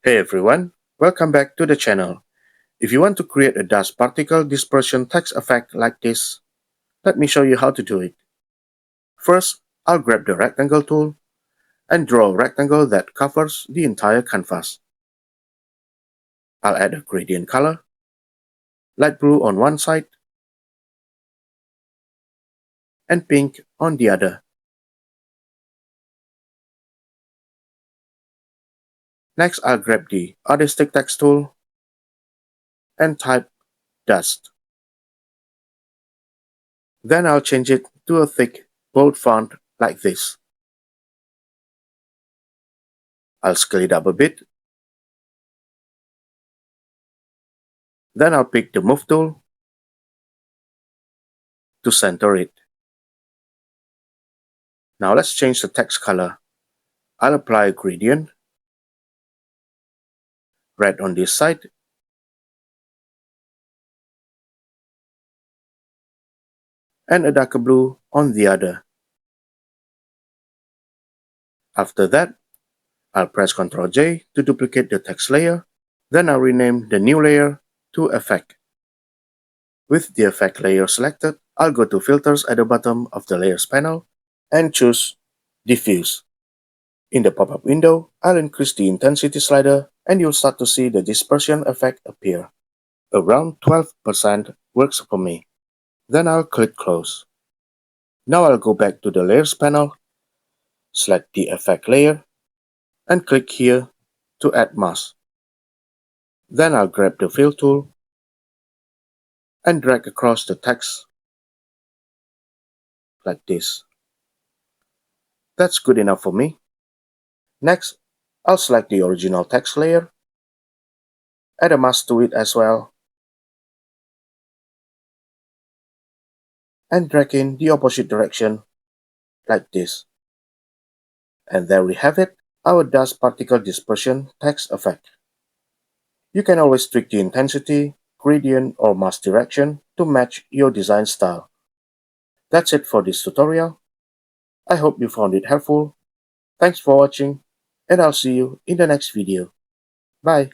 Hey everyone, welcome back to the channel. If you want to create a dust particle dispersion text effect like this, let me show you how to do it. First, I'll grab the rectangle tool and draw a rectangle that covers the entire canvas. I'll add a gradient color, light blue on one side and pink on the other. Next, I'll grab the artistic text tool and type dust. Then I'll change it to a thick, bold font like this. I'll scale it up a bit. Then I'll pick the Move tool to center it. Now let's change the text color. I'll apply a gradient, red on this side, and a darker blue on the other. After that, I'll press Ctrl J to duplicate the text layer. Then I'll rename the new layer to Effect. With the Effect layer selected, I'll go to Filters at the bottom of the Layers panel and choose Diffuse. In the pop-up window, I'll increase the intensity slider and you'll start to see the dispersion effect appear. Around 12% works for me. Then I'll click Close. Now I'll go back to the Layers panel, select the Effect layer, and click here to add mask. Then I'll grab the Fill tool and drag across the text like this. That's good enough for me. Next, I'll select the original text layer, add a mask to it as well, and drag in the opposite direction like this. And there we have it, our dust particle dispersion text effect. You can always tweak the intensity, gradient, or mask direction to match your design style. That's it for this tutorial. I hope you found it helpful. Thanks for watching, and I'll see you in the next video. Bye.